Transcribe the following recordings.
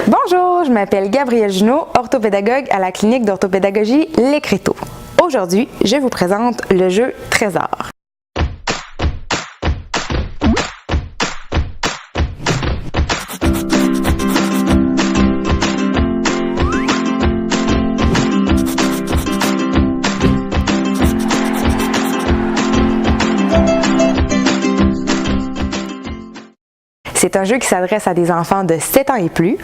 Bonjour, je m'appelle Gabrielle Junot, orthopédagogue à la clinique d'orthopédagogie L'Écriteau. Aujourd'hui, je vous présente le jeu Trésor. C'est un jeu qui s'adresse à des enfants de 7 ans et plus.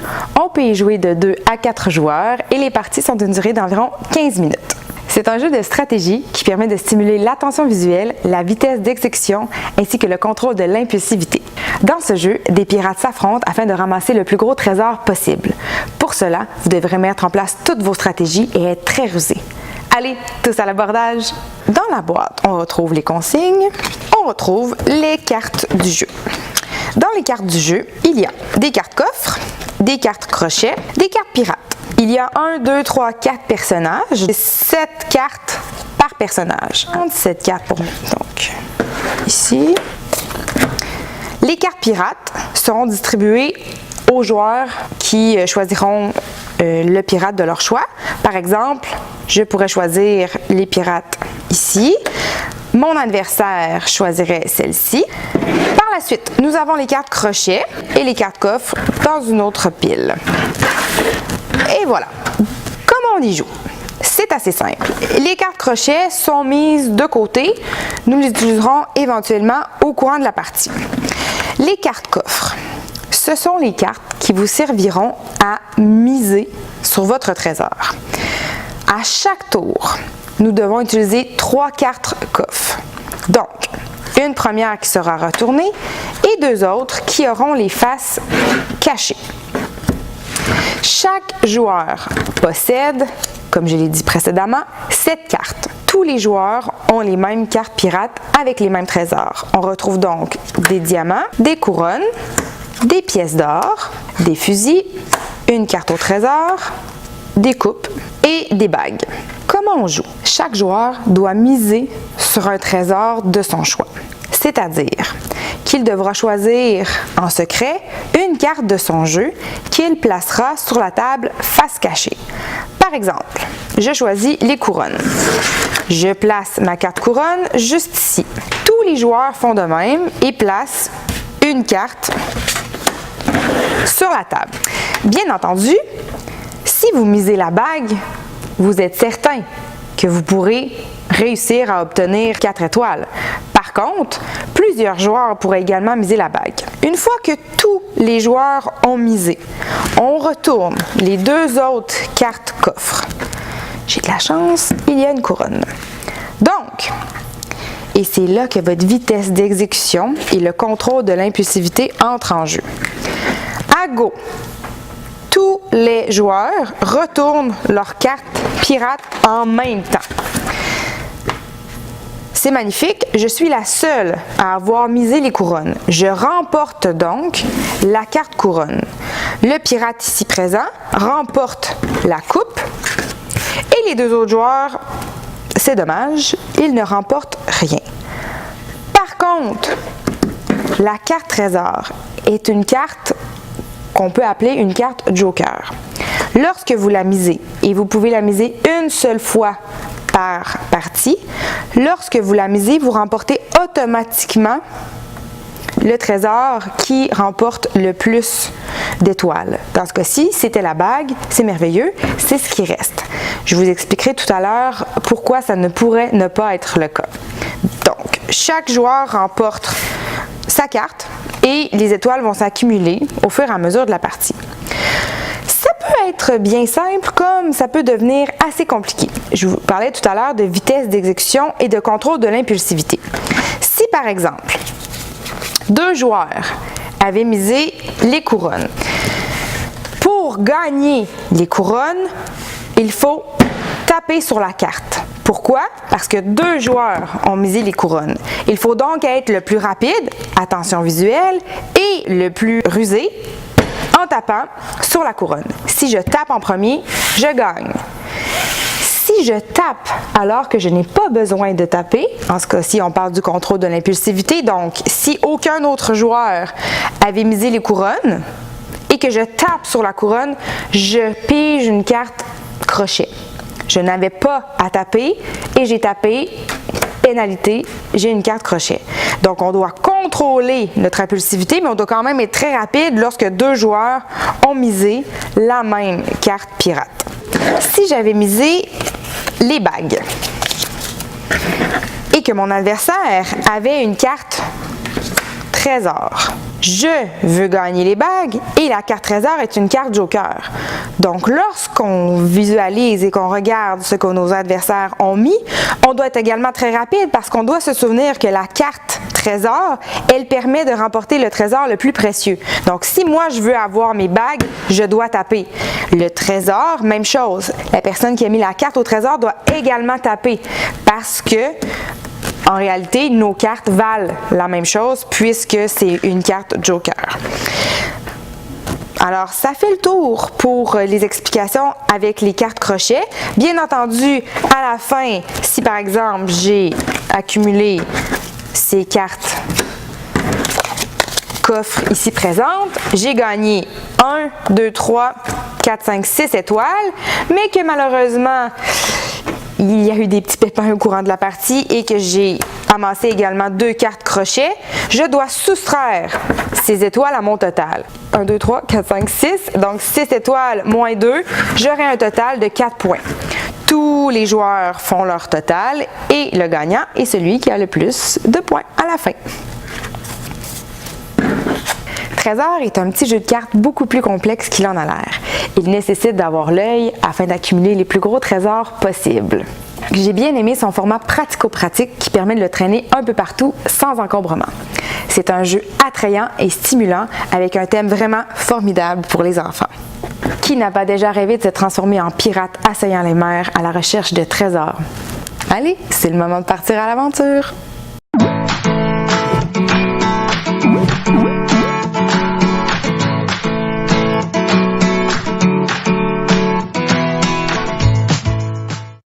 On peut y jouer de 2 à 4 joueurs et les parties sont d'une durée d'environ 15 minutes. C'est un jeu de stratégie qui permet de stimuler l'attention visuelle, la vitesse d'exécution ainsi que le contrôle de l'impulsivité. Dans ce jeu, des pirates s'affrontent afin de ramasser le plus gros trésor possible. Pour cela, vous devrez mettre en place toutes vos stratégies et être très rusé. Allez, tous à l'abordage! Dans la boîte, on retrouve les consignes, on retrouve les cartes du jeu. Dans les cartes du jeu, il y a des cartes coffres, des cartes crochets, des cartes pirates. Il y a 1, 2, 3, 4 personnages, 7 cartes par personnage. 7 cartes pour nous. Donc, ici. Les cartes pirates seront distribuées aux joueurs qui choisiront le pirate de leur choix. Par exemple, je pourrais choisir les pirates ici. Mon adversaire choisirait celle-ci. Par la suite, nous avons les cartes crochet et les cartes coffres dans une autre pile. Et voilà. Comment on y joue? C'est assez simple. Les cartes crochet sont mises de côté. Nous les utiliserons éventuellement au courant de la partie. Les cartes coffres, ce sont les cartes qui vous serviront à miser sur votre trésor. À chaque tour, nous devons utiliser 3 cartes coffres. Donc, une première qui sera retournée et 2 autres qui auront les faces cachées. Chaque joueur possède, comme je l'ai dit précédemment, 7 cartes. Tous les joueurs ont les mêmes cartes pirates avec les mêmes trésors. On retrouve donc des diamants, des couronnes, des pièces d'or, des fusils, une carte au trésor, des coupes et des bagues. Comment on joue? Chaque joueur doit miser sur un trésor de son choix, c'est-à-dire qu'il devra choisir en secret une carte de son jeu qu'il placera sur la table face cachée. Par exemple, je choisis les couronnes. Je place ma carte couronne juste ici. Tous les joueurs font de même et placent une carte sur la table. Bien entendu, si vous misez la bague, vous êtes certain que vous pourrez réussir à obtenir 4 étoiles. Par contre, plusieurs joueurs pourraient également miser la bague. Une fois que tous les joueurs ont misé, on retourne les 2 autres cartes coffres. J'ai de la chance, il y a une couronne. Donc, et c'est là que votre vitesse d'exécution et le contrôle de l'impulsivité entrent en jeu. À go! Tous les joueurs retournent leurs cartes pirates en même temps. C'est magnifique, je suis la seule à avoir misé les couronnes. Je remporte donc la carte couronne. Le pirate ici présent remporte la coupe et les 2 autres joueurs, c'est dommage, ils ne remportent rien. Par contre, la carte trésor est une carte qu'on peut appeler une carte joker. Lorsque vous la misez, et vous pouvez la miser une seule fois par partie, lorsque vous la misez, vous remportez automatiquement le trésor qui remporte le plus d'étoiles. Dans ce cas-ci, c'était la bague, c'est merveilleux, c'est ce qui reste. Je vous expliquerai tout à l'heure pourquoi ça ne pourrait ne pas être le cas. Donc, chaque joueur remporte sa carte et les étoiles vont s'accumuler au fur et à mesure de la partie. Ça peut être bien simple comme ça peut devenir assez compliqué. Je vous parlais tout à l'heure de vitesse d'exécution et de contrôle de l'impulsivité. Si par exemple, 2 joueurs avaient misé les couronnes, pour gagner les couronnes, il faut taper sur la carte. Pourquoi? Parce que 2 joueurs ont misé les couronnes. Il faut donc être le plus rapide, attention visuelle, et le plus rusé en tapant sur la couronne. Si je tape en premier, je gagne. Si je tape alors que je n'ai pas besoin de taper, en ce cas-ci, on parle du contrôle de l'impulsivité, donc si aucun autre joueur avait misé les couronnes et que je tape sur la couronne, je pige une carte crochet. Je n'avais pas à taper et j'ai tapé, pénalité, j'ai une carte crochet. Donc, on doit contrôler notre impulsivité, mais on doit quand même être très rapide lorsque deux joueurs ont misé la même carte pirate. Si j'avais misé les bagues et que mon adversaire avait une carte trésor, je veux gagner les bagues et la carte trésor est une carte joker. Donc, lorsqu'on visualise et qu'on regarde ce que nos adversaires ont mis, on doit être également très rapide parce qu'on doit se souvenir que la carte trésor, elle permet de remporter le trésor le plus précieux. Donc, si moi je veux avoir mes bagues, je dois taper. Le trésor, même chose. La personne qui a mis la carte au trésor doit également taper parce que en réalité, nos cartes valent la même chose puisque c'est une carte joker. Alors, ça fait le tour pour les explications avec les cartes crochet. Bien entendu, à la fin, si par exemple j'ai accumulé ces cartes coffres ici présentes, j'ai gagné 1, 2, 3, 4, 5, 6 étoiles, mais que malheureusement, il y a eu des petits pépins au courant de la partie et que j'ai amassé également 2 cartes crochet, je dois soustraire ces étoiles à mon total. 1, 2, 3, 4, 5, 6. Donc 6 étoiles moins 2, j'aurai un total de 4 points. Tous les joueurs font leur total et le gagnant est celui qui a le plus de points à la fin. Trésor est un petit jeu de cartes beaucoup plus complexe qu'il en a l'air. Il nécessite d'avoir l'œil afin d'accumuler les plus gros trésors possibles. J'ai bien aimé son format pratico-pratique qui permet de le traîner un peu partout sans encombrement. C'est un jeu attrayant et stimulant avec un thème vraiment formidable pour les enfants. Qui n'a pas déjà rêvé de se transformer en pirate assaillant les mers à la recherche de trésors? Allez, c'est le moment de partir à l'aventure!